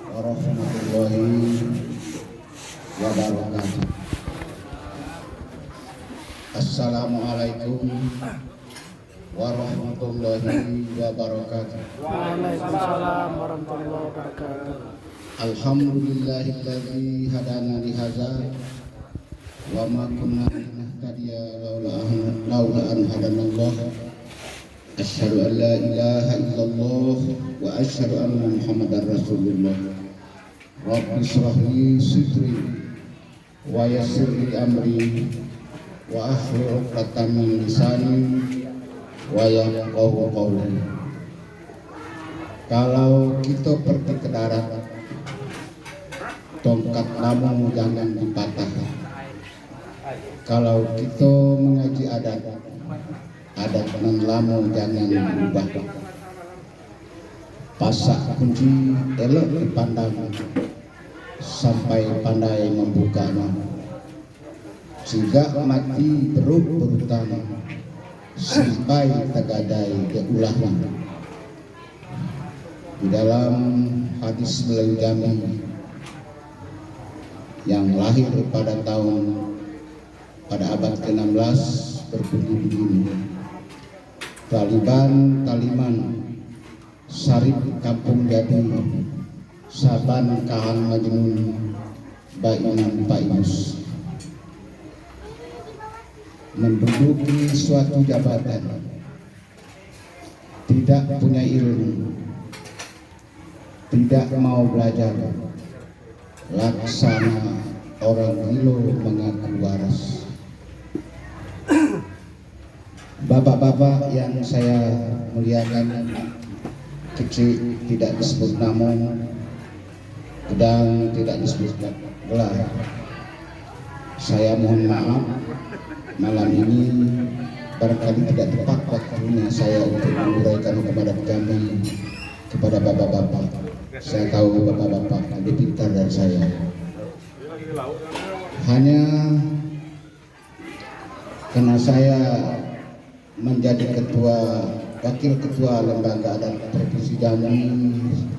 warahmatullahi wabarakatuh. Assalamualaikum warahmatullahi wabarakatuh. Waalaikumsalam warahmatullahi wabarakatuh. Alhamdulillahilladzi hadana li hadza wa ma kunna linahtadiya laula an hadanallah. Asyhadu an la ilaha illallah wa asyhadu anna Muhammadar Rasulullah. Rabbi shrah li sadri wa yassir li amri wa ahlul 'uqdatam min lisani wa yafqahu qawli. Kalau kita pergi ke darat, tongkat kamu jangan dipatah. Kalau kita mengaji adat dan lamu jangan berubah. Pasak kunci elok dipandang sampai pandai membukanya. Jika mati berutang sampai tagadai diulahnya. Di dalam hadis Melayu Jami yang lahir pada abad ke-16 berbunyi begini. Taliban Sarip kampung jadi saban kahang majnun bainan painus. Menduduki suatu jabatan, tidak punya ilmu, tidak mau belajar, laksana orang gilo mengaku waras. Bapak-bapak yang saya muliakan, kecil tidak disebut nama, sedang tidak disebut gelar. Saya mohon maaf, malam ini barangkali tidak tepat waktunya saya untuk menguraikan kepada kami, kepada bapak-bapak. Saya tahu bapak-bapak lebih pintar dari saya. Hanya karena saya menjadi wakil ketua lembaga dan provinsi Jambi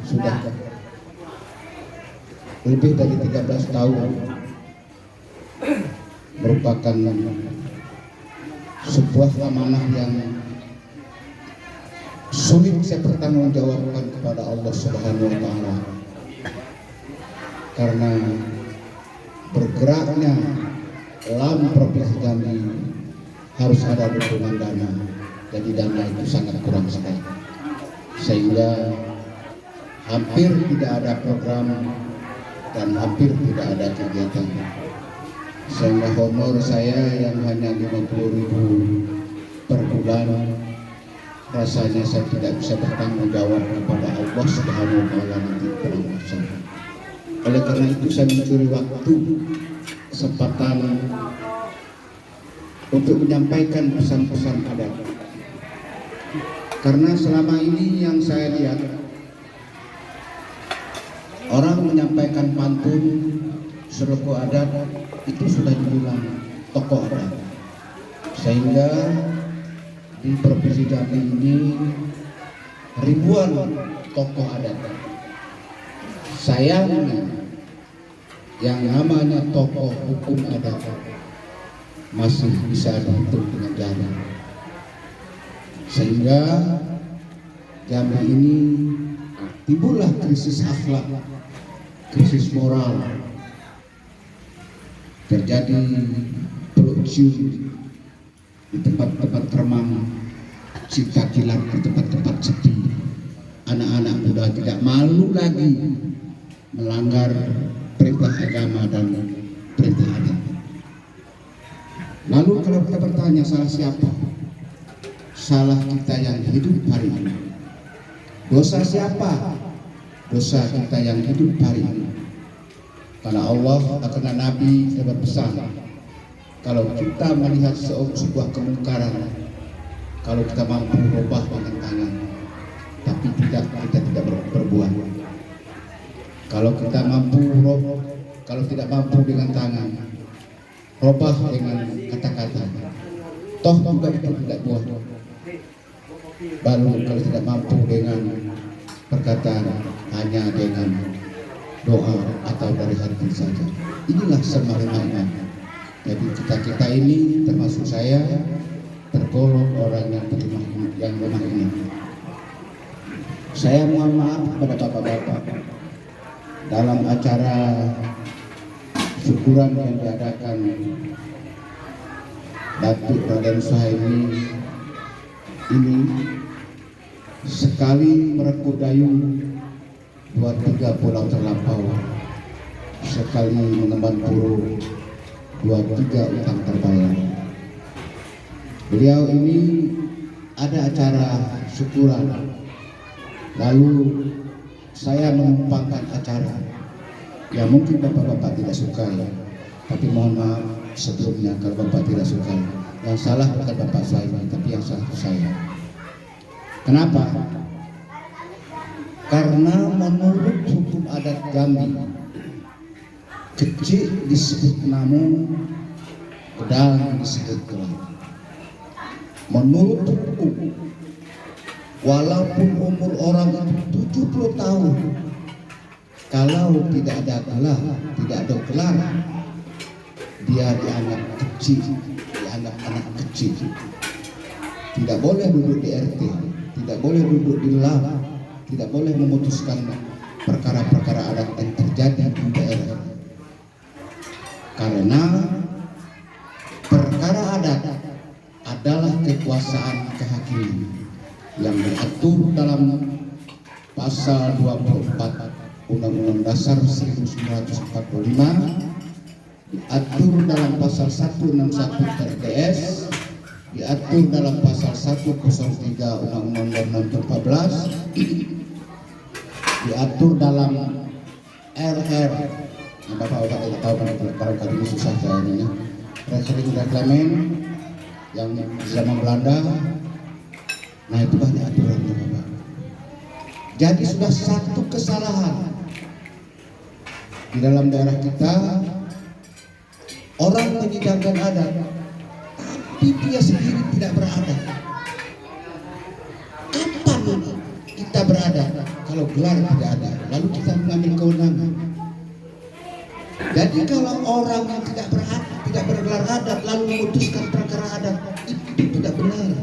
sudah lebih dari 13 tahun, merupakan sebuah amanah yang sulit saya pertanggungjawabkan kepada Allah Subhanahu wa Ta'ala, karena bergeraknya LAM Provinsi Jambi harus ada dukungan dana, jadi dana itu sangat kurang sekali, sehingga hampir tidak ada program dan hampir tidak ada kegiatan, sehingga honor saya yang hanya 50.000 per bulan, rasanya saya tidak bisa bertanggung jawab kepada Allah Subhanahu wa Ta'ala nanti pada masanya. Oleh karena itu saya mencuri waktu, kesempatan untuk menyampaikan pesan-pesan adat. Karena selama ini yang saya lihat, orang menyampaikan pantun, suku adat itu sudah dibilang tokoh adat, sehingga di Provinsi Jambi ini ribuan tokoh adat. Sayangnya yang namanya tokoh hukum adat masih bisa dihitung dengan jari, sehingga Jambi ini timbullah krisis akhlak, krisis moral, terjadi peluk cium di tempat-tempat remang, cinta kilat di tempat-tempat sepi. Anak-anak muda tidak malu lagi melanggar perintah agama dan perintah adat. Lalu kalau kita bertanya, salah siapa? Salah kita yang hidup hari ini. Dosa siapa? Dosa kita yang hidup hari ini. Karena Allah akan Nabi sudah berpesan, kalau kita melihat sebuah kemungkaran, kalau kita mampu rubah dengan tangan, tapi kita tidak berbuat. Kalau kita mampu kalau tidak mampu dengan tangan, rubah dengan kata-kata, toh juga itu tidak buat. Baru kalau tidak mampu dengan perkataan, hanya dengan doa atau dari hati saja. Inilah sempurna iman. Jadi kita ini termasuk saya tergolong orang yang lemah ini. Saya mohon maaf kepada bapak-bapak dalam acara syukuran yang diadakan Datuk Raden Suhaimi ini sekali merekut dayung 2-3 pulau terlampau, sekali mengemban puru 2-3 utang terbayar. Beliau ini ada acara syukuran, lalu saya menumpangkan acara. Ya mungkin bapak-bapak tidak suka, tapi mohon maaf sebelumnya kalau bapak tidak suka. Yang salah bukan bapak saya, tapi yang salah saya. Kenapa? Karena menurut hukum adat Jambi, kecil disebut namu, pedang disebut gelang. Menurut hukum, walaupun umur orang itu 70 tahun, kalau tidak ada gelar, tidak ada gelar, dia dianggap kecil, dianggap anak kecil. Tidak boleh duduk di RT, tidak boleh duduk di LAM, tidak boleh memutuskan perkara-perkara adat yang terjadi di daerah. Karena perkara adat adalah kekuasaan kehakiman yang diatur dalam pasal 24 Undang-Undang Dasar 1945, diatur dalam pasal 161 RDS, diatur dalam pasal 103 Undang-Undang Nomor 14, diatur dalam RR. Bapak-bapak tidak tahu barangkali ini susah saya ini. Rekening reklamen yang zaman Belanda. Nah itu banyak aturannya Bapak. Jadi sudah satu kesalahan di dalam daerah kita, orang menyidangkan adat, tapi dia sendiri tidak beradat. Kapan kita beradat kalau gelar tidak ada? Lalu kita mengambil kewenangan. Jadi kalau orang yang tidak beradat, tidak bergelar adat, lalu memutuskan perkara adat, itu tidak benar.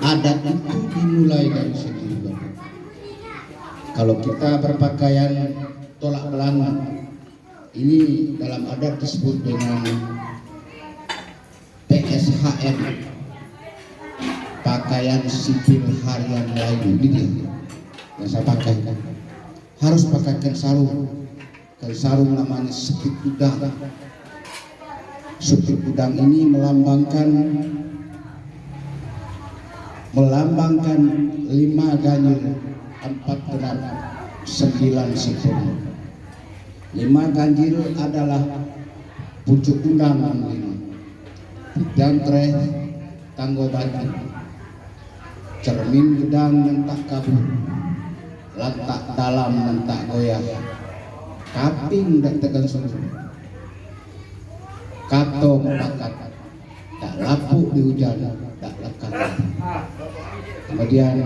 Adat itu dimulai dari sendiri Bapak. Kalau kita berpakaian tolak belakang, ini dalam adat disebut dengan PSHM, pakaian sipil harian Melayu. Ini dia yang saya pakai. Harus pakai kain sarung. Kain sarung namanya sepit udang. Sepit udang ini melambangkan 5 ganjil, 4 genap, 9 sempurna. 5 ganjil adalah pucuk undang jantre tanggo batu, cermin gedang nentak kabur, lantak dalam nentak goyah, kaping dan tekan sungguh, kato pakat, tak lapuk di hujan, tak lekat. Kemudian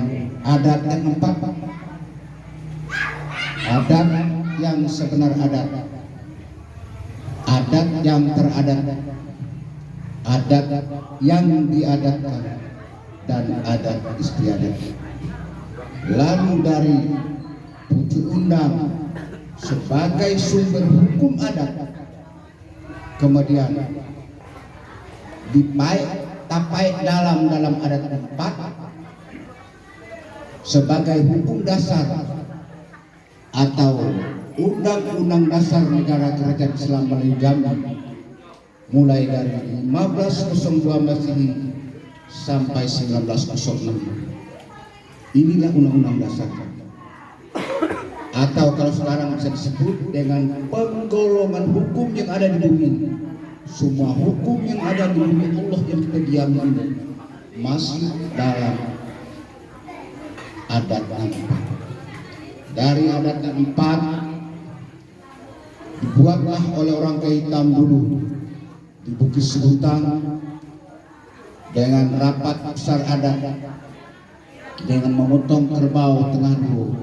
adat yang 4, adat yang sebenar adat, adat yang teradat, adat yang diadatkan, dan adat istiadat. Lalu dari pucuk undang sebagai sumber hukum adat, kemudian tapai dalam adat 4 sebagai hukum dasar atau Undang-Undang Dasar Negara Kerajaan Islam Melayu Jambi mulai dari 1502 Masehi sampai 1906. Inilah Undang-Undang Dasar. Atau kalau sekarang bisa disebut dengan penggolongan hukum yang ada di bumi. Semua hukum yang ada di bumi Allah yang kita diami ini masih dalam adat yang 4. Dari adat yang 4 dibuatlah oleh orang Kehitam dulu di Bukit Seguntang dengan rapat besar adat, dengan memotong kerbau tengah dua,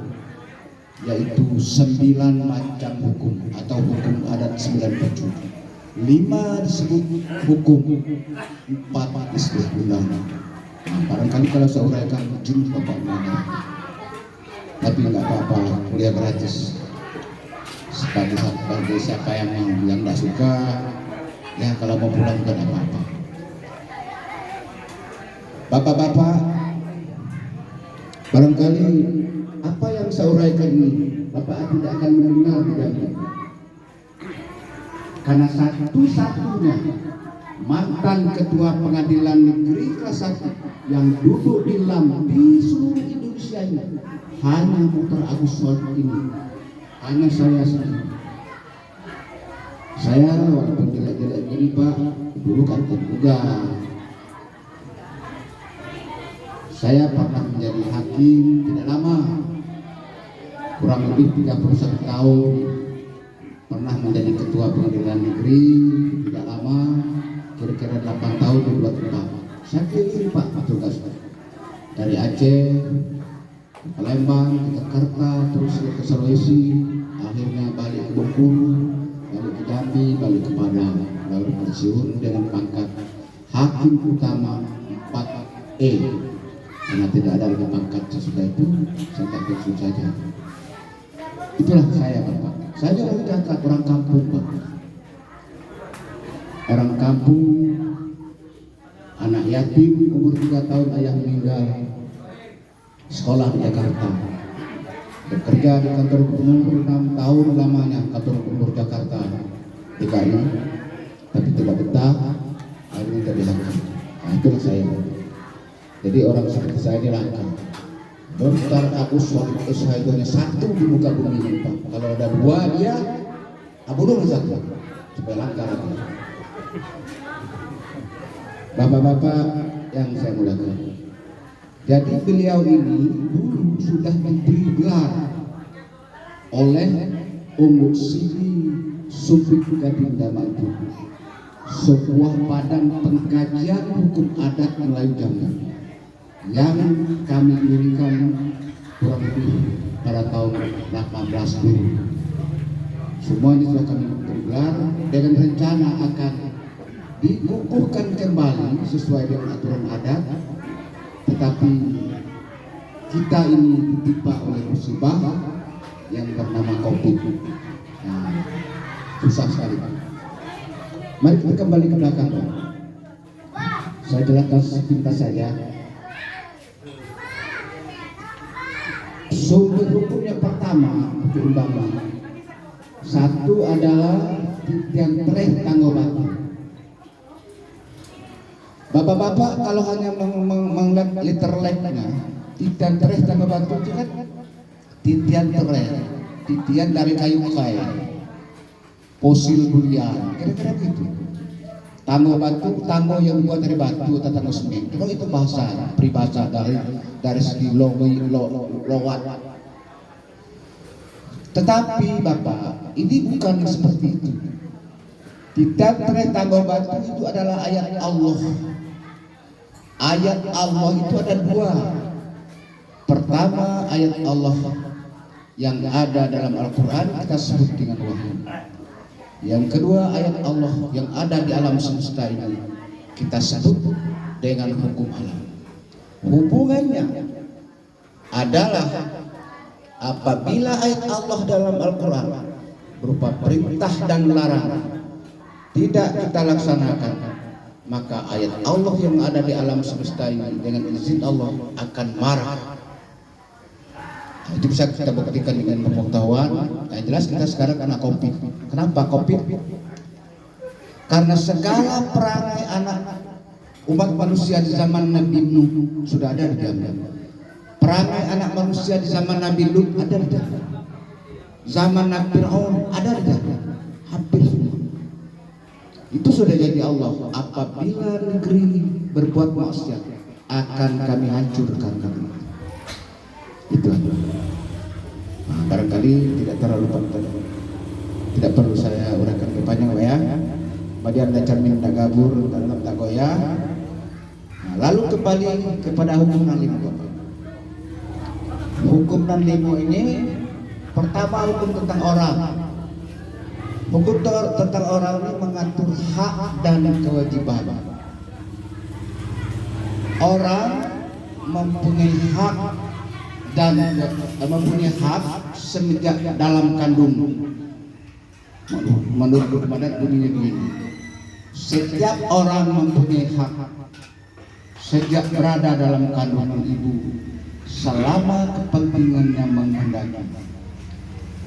yaitu 9 macam hukum atau hukum adat 97. 5 disebut hukum, 4 disebut undang. Nah, barangkali kalau saya uraikan ujung Bapak mendengar, tapi nggak apa-apa, kuliah gratis. Sebagai siapa yang nggak suka, ya kalau mau pulang juga nggak apa-apa. Bapak-bapak, barangkali apa yang saya uraikan ini Bapak tidak akan mendengar tidak? Karena satu-satunya mantan ketua pengadilan negeri kelas 1 yang duduk di LAM di seluruh Indonesia ini hanya Dr. Agus Soleh ini, hanya saya sendiri. Saya walaupun jelek-jelek gini Pak, dulu kan juga saya pernah menjadi hakim tidak lama, kurang lebih 31 tahun. Pernah menjadi ketua pengadilan negeri tidak lama, kira-kira 8 tahun di 2 tempat. Saya keliling Pak petugas dari Aceh, ke Palembang, ke Jakarta, terus ke Sulawesi, akhirnya balik ke Bengkulu, balik ke Jambi, balik ke Padang, lalu pensiun dengan pangkat hakim utama 4E. Karena tidak ada lagi pangkat sesudah itu, saya tak pensiun saja. Itulah saya Bapak. Saya orang Jakarta, orang kampung Pak. Orang kampung, anak yatim umur 3 tahun ayah meninggal, sekolah di Jakarta, bekerja di kantor gubernur 6 tahun lamanya kantor gubernur Jakarta DKI, tapi tidak betah, akhirnya jadi hakim. Nah, itulah saya. Jadi orang seperti saya ini langka. Dr. Agus Soleh itu hanya 1 di muka bumi ini Pak. Kalau ada 2 dia abunuh saja supaya langka lagi. Bapak-bapak yang saya muliakan, jadi beliau ini dulu sudah diberi gelar oleh Umur Sidi Sufik Gadinda Maju, sebuah badan pengkajian hukum adat Melayu Jambi yang kami dirikan kurang lebih pada tahun 18 dulu. Semuanya sudah kami gelar dengan rencana akan dikukuhkan kembali sesuai dengan aturan adat, tetapi kita ini ditimpa oleh musibah yang bernama COVID. Nah, susah sekali. Mari kita kembali ke belakang. Saya jelaskan sepintas saja. Sumber hukumnya pertama diundang. 1 adalah titian treh tanggobatu. Bapak-bapak kalau hanya melihat literalnya, titian treh tanggobatu itu kan titian treh, titian dari kayu kai, fosil durian, kira-kira gitu. Tanggo batu, tanggo yang dibuat dari batu atau tanggo semen. Itu bahasa peribahasa dari segi lowat. Tetapi Bapak, ini bukan seperti itu. Titian treh tanggo batu itu adalah ayat Allah. Ayat Allah itu ada 2. Pertama, ayat Allah yang ada dalam Al-Quran kita sebut dengan wahyu. Yang kedua, ayat Allah yang ada di alam semesta ini kita sebut dengan hukum alam. Hubungannya adalah apabila ayat Allah dalam Al-Quran berupa perintah dan larangan tidak kita laksanakan, maka ayat Allah yang ada di alam semesta ini dengan izin Allah akan marah. Nah, itu bisa kita buktikan dengan pengetahuan. Nah, jelas kita sekarang kena COVID. Kenapa COVID? Karena segala perangai anak umat manusia di zaman Nabi Nuh sudah ada di dalam. Perangai anak manusia di zaman Nabi Lut ada di dalam. Zaman Nabi Fir'aun ada di dalam. Hampir semua. Itu sudah jadi Allah. Apabila negeri berbuat maksiat, akan kami hancurkan kami. Itu nah, barangkali tidak terlalu penting, tidak perlu saya uraikan kepanjang ya. Kemudian cermin tak gabur dalam tak goyah. Nah, lalu kembali kepada hukum dan limo. Hukum dan limo ini Pertama, hukum tentang orang. Hukum tentang orang ini mengatur hak dan kewajiban. Orang mempunyai hak dan mempunyai hak semenjak dalam kandung. Menurut hukum adat bunyinya begini: setiap orang mempunyai hak sejak berada dalam kandungan ibu selama kepentingannya menghendaki.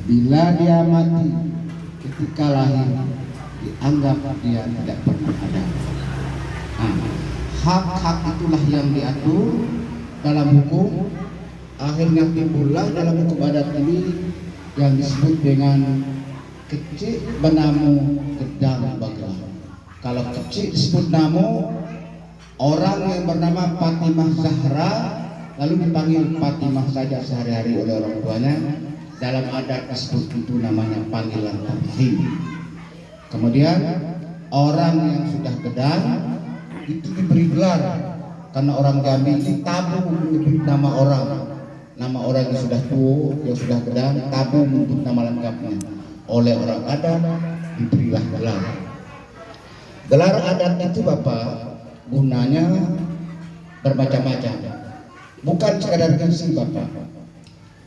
Bila dia mati ketika lahir, dianggap dia tidak pernah ada. Hak-hak itulah yang diatur dalam hukum. Akhirnya timbullah dalam hukum adat ini yang disebut dengan kecik benamu gedang bagelah. Kalau kecik disebut namu, orang yang bernama Fatimah Zahra lalu dipanggil Fatimah saja sehari-hari oleh orang tuanya. Dalam adat disebut itu namanya panggilan tarhim. Kemudian orang yang sudah gedang itu diberi gelar, karena orang Jambi ini tabu menyebut nama orang yang sudah tua, yang sudah gedang, tabu menyebut nama lengkapnya. Oleh orang adat diberilah gelar. Gelar adat itu Bapak gunanya bermacam-macam, bukan sekadar gengsi Bapak.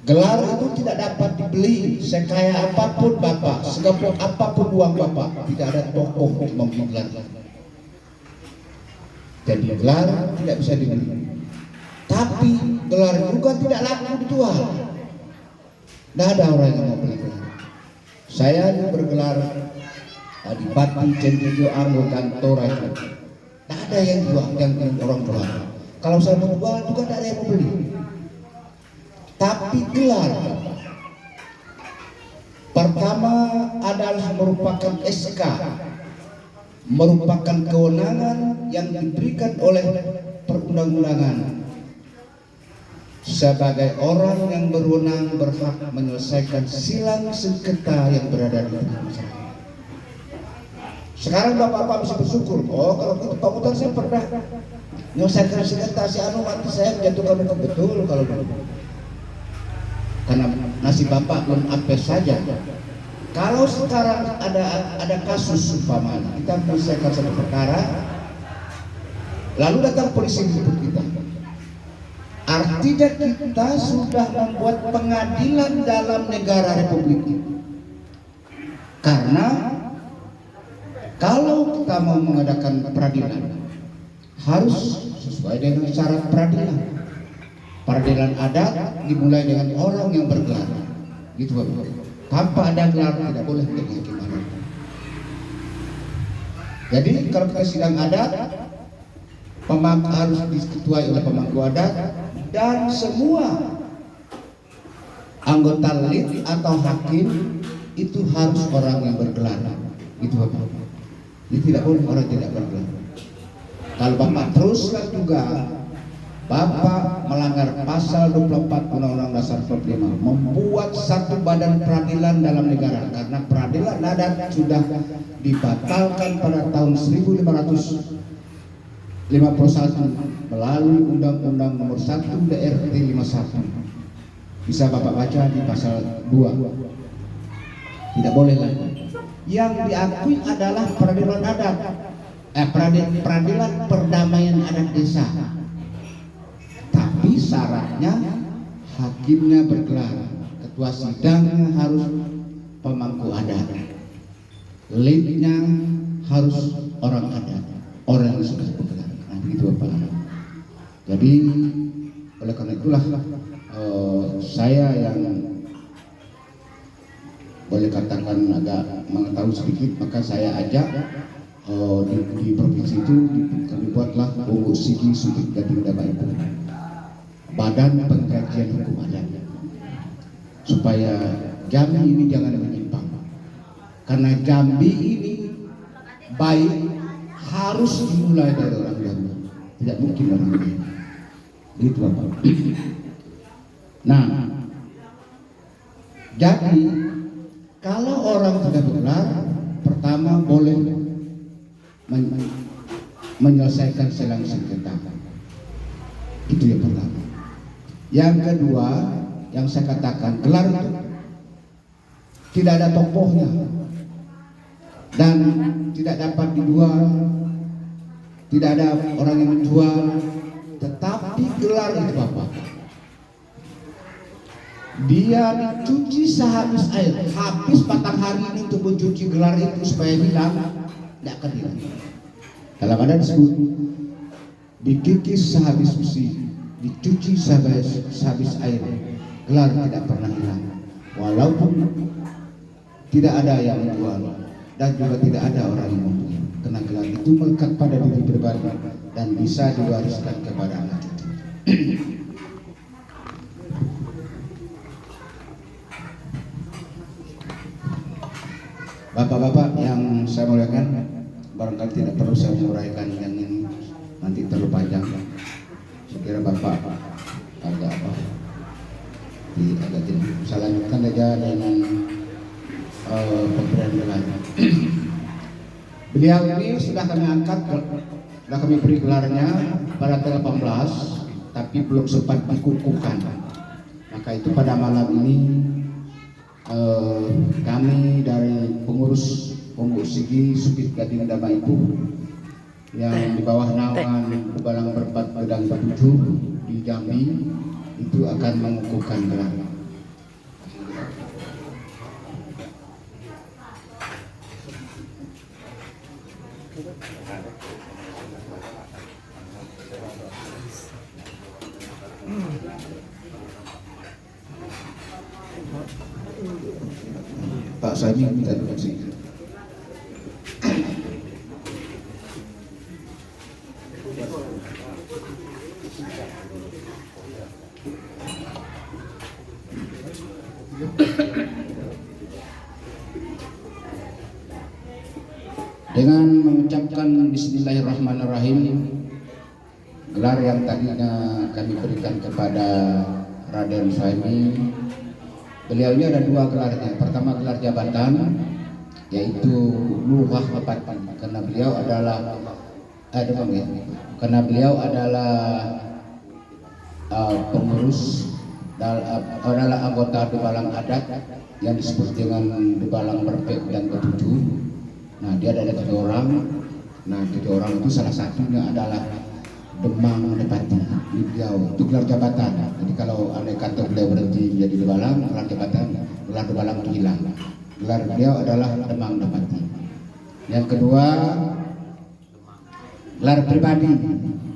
Gelar itu tidak dapat dibeli, sekaya apapun Bapak, segepok apapun uang Bapak, tidak ada toko yang membeli gelar. Jadi gelar tidak bisa dibeli. Tapi gelar juga tidak laku dijual. Tidak ada orang yang mau beli gelar. Saya bergelar Adipati Cendejo Argo Kantora itu. Tidak ada yang jual, yang orang jual. Kalau saya mau jual juga tidak ada yang mau beli. Tapi gelar pertama adalah merupakan SK, merupakan kewenangan yang diberikan oleh perundang-undangan sebagai orang yang berwenang berhak menyelesaikan silang sengketa yang berada di tengah masyarakat. Sekarang Bapak-bapak bisa bersyukur, oh kalau Pak Mutar saya pernah menyelesaikan sengketa si Anu mati, saya menjatuhkan hukum betul kalau begitu. Karena nasib Bapak belum apes saja. Kalau sekarang ada kasus umpamanya kita menyelesaikan satu perkara, lalu datang polisi menjemput kita, artinya kita sudah membuat pengadilan dalam negara republik ini. Karena kalau kita mau mengadakan peradilan harus sesuai dengan syarat peradilan. Peradilan adat dimulai dengan orang yang bergelar, gitu Bapak. Tanpa ada gelar tidak boleh menjadi hakim adat. Jadi kalau kita sidang adat, pemangku harus diketuai oleh pemangku adat dan semua anggota lid atau hakim itu harus orang yang bergelar, gitu Bapak. Ini tidak boleh orang tidak bergelar. Kalau Bapak teruskan juga, Bapak melanggar pasal 24 Undang-Undang Dasar 45, membuat satu badan peradilan dalam negara, karena peradilan adat sudah dibatalkan pada tahun 1551 melalui Undang-Undang Nomor 1 DRT 51. Bisa Bapak baca di pasal 2. Tidak boleh lagi. Yang diakui adalah peradilan adat, peradilan perdamaian adat desa. Tapi syaratnya hakimnya bergelar, ketua sidangnya harus pemangku adat, lidnya harus orang adat, orang yang sudah bergelar. Nah begitu Bapak. Jadi oleh karena itulah saya yang boleh katakan agak mengetahui sedikit, maka saya ajak di provinsi itu kami buatlah Bungu Sigi Sudik Gading Dabai, Badan Pengkajian Hukum Adat, supaya Jambi ini jangan menyimpang. Karena Jambi ini baik harus dimulai dari orang Jambi, tidak mungkin orang lain. Itu Bapak. Nah, jadi kalau orang sudah bergelar, pertama boleh menyelesaikan silang sengketa. Itu yang pertama. Yang kedua, yang saya katakan gelar itu tidak ada tokohnya dan tidak dapat dijual, tidak ada orang yang menjual, tetapi gelar itu Bapak, dia dicuci sehabis air. Habis batang hari ini untuk mencuci gelar itu supaya hilang, tidak akan hilang. Dalam ada disebut dikikis sehabis besi, dicuci sehabis air, gelar tidak pernah hilang. Walaupun tidak ada yang menjual dan juga tidak ada orang yang membeli, karena gelar itu melekat pada diri pribadi dan bisa diwariskan kepada anak cucu. Bapak-bapak yang saya muliakan, barangkali tidak perlu saya menguraikan yang ini, nanti terlalu panjang. Saya kira Bapak agak tidak bisa lanjutkan saja dengan pemberian gelar. Beliau ini sudah kami angkat, sudah kami beri gelarnya pada tanggal 18, tapi belum sempat dikukuhkan. Maka itu pada malam ini kami dari pengurus Sigi Subit Gading Dama itu yang di bawah naungan Balang Berempat Gedang 7 di Jambi itu akan mengukuhkan gelar. Pak Sami minta kasih. Dengan mengucapkan Bismillahirrahmanirrahim, gelar yang tadinya kami berikan kepada Raden Suhaimi, beliau ini ada dua gelarnya. Pertama gelar jabatan, yaitu Lurah Bupati, karena beliau adalah pengurus adalah anggota Debalang Adat yang disebut dengan Debalang Berpek dan Ketujuh. Nah, dia ada 7 orang. Nah, 7 orang itu salah satunya adalah Demang Depati. Beliau itu gelar jabatan. Jadi kalau andai kata beliau berhenti menjadi Debalang, gelar jabatan, gelar Debalang itu hilang. Gelar beliau adalah Demang Depati. Yang kedua, gelar pribadi.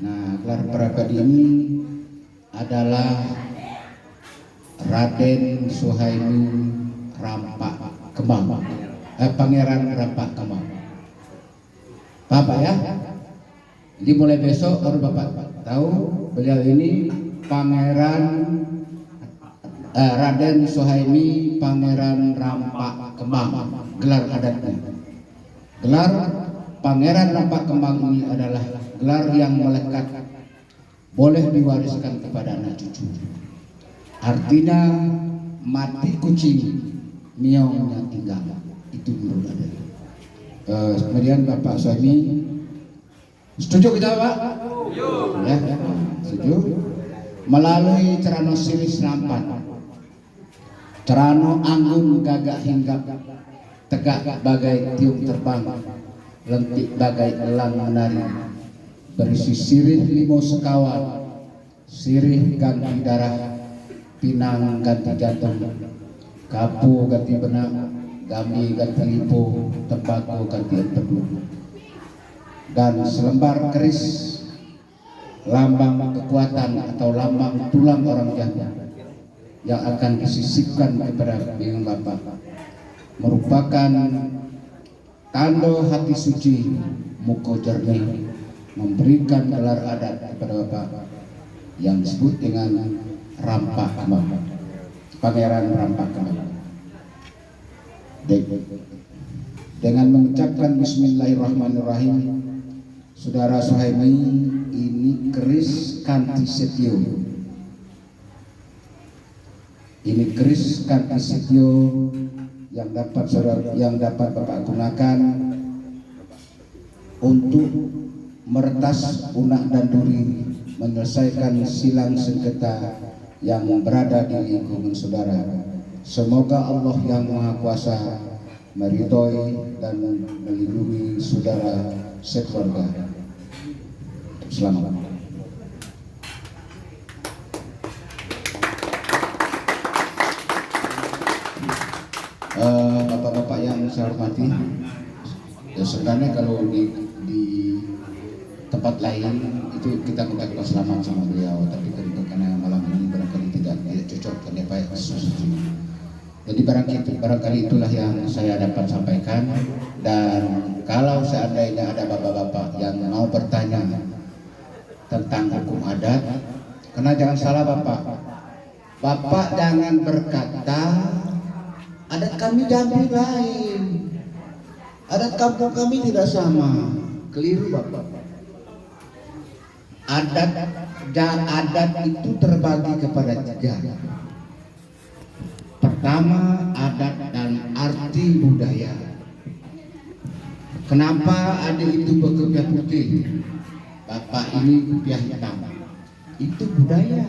Nah, gelar pribadi ini adalah Raden Suhaimi Rampak Kemang, Pangeran Rampak Kemang. Bapak ya, jadi mulai besok baru Bapak tahu beliau ini Pangeran Raden Suhaimi Pangeran Rampak Kemang, gelar adatnya. Gelar Pangeran Rampak Kemang ini adalah gelar yang melekat, boleh diwariskan kepada anak cucu. Artinya mati kucing, miaunya tinggal. Itu menurut ada. Kemudian Bapak Suhaimi, setuju kita Pak? Ya, setuju. Melalui Cerano Silis Nampan, Cerano Anggun gagak hinggap, tegak bagai tiung terbang, lentik bagai elang menari, berisi sirih limo sekawan, sirih ganti darah, pinang ganti jantung, kapu ganti benang, gami ganti lipo, tembakau ganti empedu, dan selembar keris lambang kekuatan atau lambang tulang orang jahat yang akan disisipkan kepada beliau Bapak, merupakan tanda hati suci, muka jernih, memberikan gelar adat kepada Bapak yang disebut dengan Rampak Kemang, Pangeran Rampak Kemang. Dengan mengucapkan Bismillahirrahmanirrahim, Saudara Suhaimi ini keris Kanti Setio. Ini keris Kanti Setio yang dapat Bapak gunakan untuk meretas unak dan duri, menyelesaikan silang sengketa yang berada di lingkungan saudara. Semoga Allah yang Maha Kuasa meridhoi dan melindungi saudara sekeluarga. Selamat. Bapak-bapak yang saya hormati, ya sebenarnya kalau di tempat lain itu kita minta selamat sama beliau, tapi karena malam ini barangkali tidak cocok dan baik sesuatu. Jadi barangkali itulah yang saya dapat sampaikan. Dan kalau seandainya ada bapak-bapak yang mau bertanya tentang hukum adat, karena jangan salah bapak jangan berkata adat kami Jambi lain, adat kampung kami tidak sama. Keliru bapak. Adat itu terbagi kepada tiga. Pertama, adat dan arti budaya. Kenapa adik itu berkopiah putih, bapak ini kopiah hitam? Itu budaya.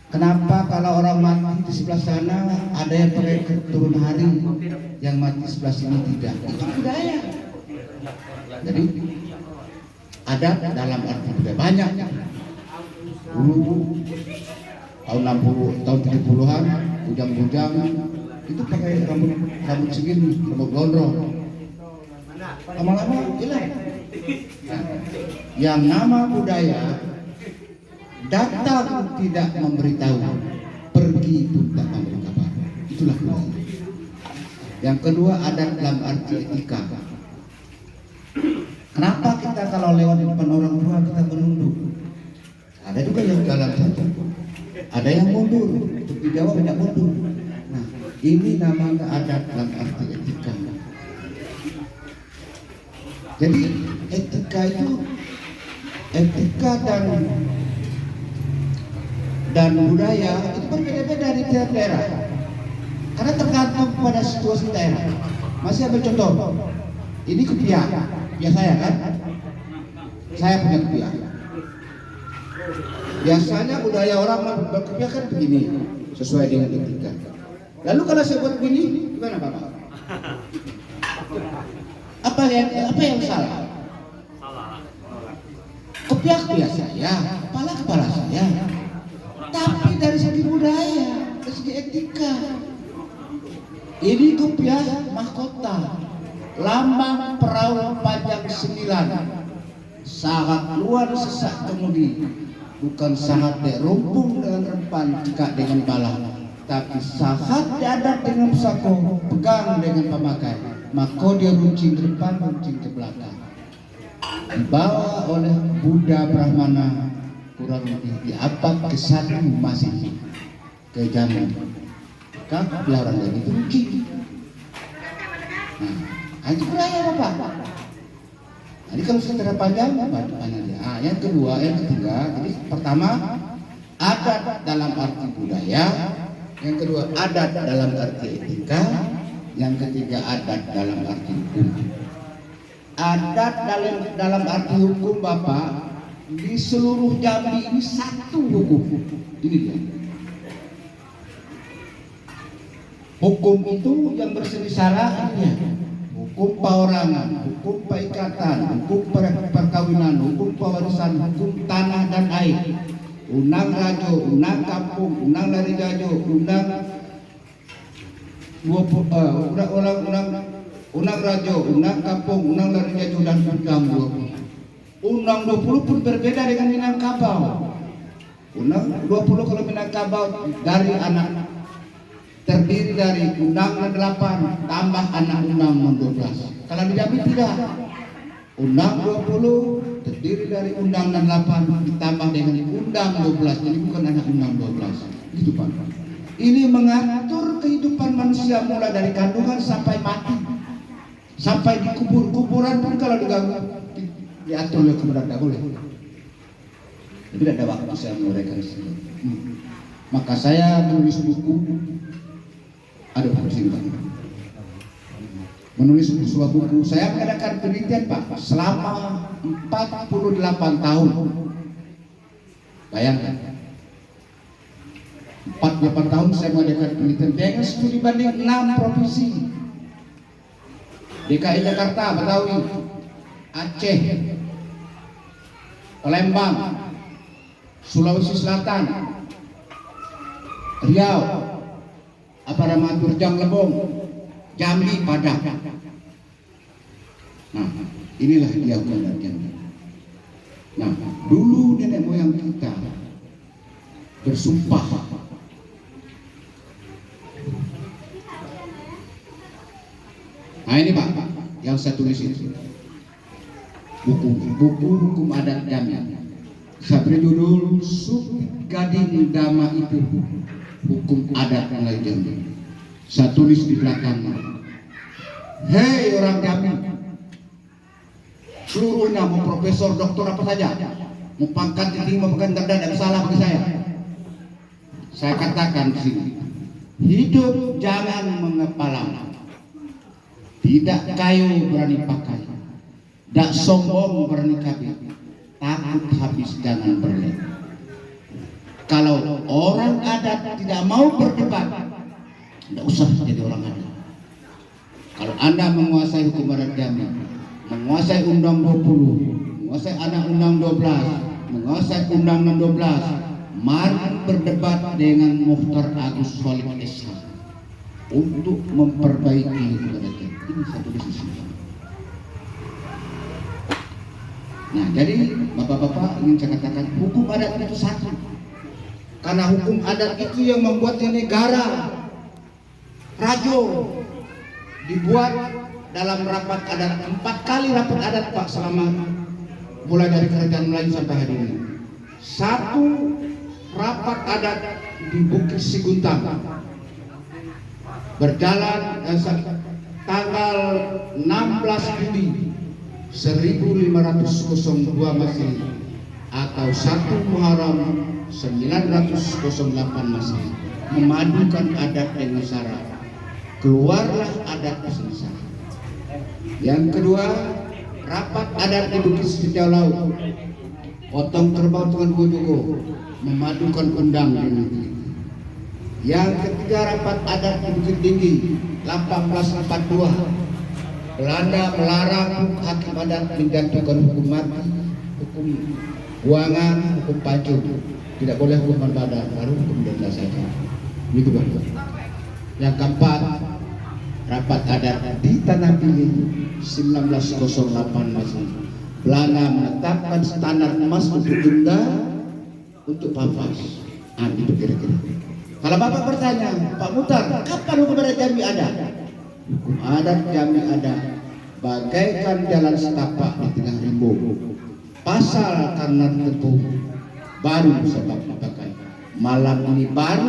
Kenapa kalau orang mati di sebelah sana ada yang pakai turun hari, yang mati sebelah sini tidak? Itu budaya. Jadi adat dalam arti budaya banyak. Dulu tahun 60, tahun 70-an, bujang-bujang itu pakai rambut segini, rambut gondrong. Lama-lama hilang. Nah, yang nama budaya datang tidak memberitahu, pergi pun tak memberi kabar. Itulah budaya. Yang kedua, adat dalam arti etika. Kenapa kita kalau lewat di depan orang tua kita menunduk? Ada juga yang jalan saja, ada yang mundur. Di Jawa banyak mundur. Nah, ini namanya adat dalam arti etika. Jadi etika itu, etika dan budaya itu berbeda-beda di tiap daerah. Karena tergantung pada situasi daerah. Masih ambil contoh. Ini kopiah saya kan? Saya punya kopiah. Biasanya budaya orang berkopiah kan begini, sesuai dengan etika. Lalu kalau saya buat begini, gimana Bapak? Apa yang salah? Kopiah saya, kepala saya. Tapi dari segi budaya, dari segi etika, ini kopiah mahkota, lambang perahu Pajang 9, sangat luar sesak kemudi, bukan sangat rumpung dengan rempan, cekak dengan bala, tapi sangat diadat dengan pusako, pegang dengan pemakai, maka dia runcing ke depan, runcing ke belakang. Dibawa oleh Buddha Brahmana, kurang lebih di abad ke-1 Masehi ke Jambi. Kan orang dari itu runcing. Nah, itu budaya Bapak. Jadi kalau secara panjang dia. Yang kedua, yang ketiga, jadi pertama adat dalam arti budaya, yang kedua adat dalam arti etika, yang ketiga adat dalam arti hukum. Adat dalam arti hukum Bapak, di seluruh Jambi ini satu hukum. Ini dia. Hukum itu yang berseri-sara hukum perorangan, hukum perikatan, hukum perkawinan, hukum pewarisan, hukum tanah dan air, undang rajo, undang kampung, undang lari jajo, undang rajo, undang kampung, undang lari jajo, dan undang 20. Undang 20 pun berbeda dengan Minangkabau. Undang 20 kalau Minangkabau dari anak terdiri dari undang 8 tambah anak undang 12. Kalau di Jambi tidak. Undang 20 terdiri dari undang 8 ditambah dengan undang 12. Jadi bukan anak undang 12. Gitu Pak. Ini mengatur kehidupan manusia mulai dari kandungan sampai mati. Sampai dikubur. Kuburan pun kalau diganggu diatur oleh kebenaran tidak boleh. Tapi tidak ada waktu saya menguraikan di sini. Maka saya menulis buku. Aduh, Pak. Menulis sebuah buku. Saya mengadakan penelitian Pak selama 48 tahun. Bayangkan. 48 tahun saya mengadakan penelitian dengan studi banding 6 provinsi. DKI Jakarta, Betawi, Aceh, Palembang, Sulawesi Selatan, Riau, Turjang Lebong, Jambi, Padang. Nah, inilah dia adat Jambi. Nah, dulu nenek moyang kita bersumpah nah ini Pak, yang saya tulis itu buku hukum adat Jambi. Saya beri judul Sub Gading Dama Itu Hukum Adat Mulai Jambi. Saya tulis di belakangnya, hei orang Jambi, seluruhnya mau profesor, doktor apa saja, mau pangkat tinggi, mau pangkat rendah, tidak salah bagi saya. Saya katakan di sini, hidup jangan mengepalang. Tidak kayu berani pakai, tidak sombong berani kabit, takut habis jangan berlek. Kalau orang adat tidak mau berdebat, tidak usah jadi orang adat. Kalau Anda menguasai hukum adat Jambi, menguasai Undang 20, menguasai anak Undang 12, menguasai Undang 12, mari berdebat dengan Mukhtar Agus Khalid SH untuk memperbaiki hukum adat Jambi. Ini satu sisi. Nah, jadi bapak-bapak ingin saya katakan hukum adat itu satu. Karena hukum adat itu yang membuatnya negara. Rajo dibuat dalam rapat adat, 4 kali rapat adat Pak selama mulai dari Kerajaan Melayu sampai hari ini. 1 rapat adat di Bukit Siguntang berjalan tanggal 16 Juli 1502 Masehi atau 1 Muharram 908 Masehi, memadukan adat dengan syarat keluarlah adat Pesisir. Yang kedua, rapat adat di Bukit Sejauh Laut, potong kerbau dengan Bojogo, memadukan undang dengan itu. Yang ketiga, rapat adat di Bukit Tinggi 1842, Belanda melarang hakim adat menjatuhkan hukum mati, hukum buangan, hukum pancung, tidak boleh hukuman badan, baru hukum denda saja. Begitu Bang. Yang keempat, rapat adat di Tanah Pilih 1908 Masehi, Belanda menetapkan standar emas untuk denda untuk pampas. Itu kira-kira. Kalau Bapak bertanya, Pak Muhtar, kapan hukum adat Jambi ada? Hukum adat Jambi ada bagaikan jalan setapak di tengah rimbo. Pasal karena tepuh baru sebab dipakai. Malam ini baru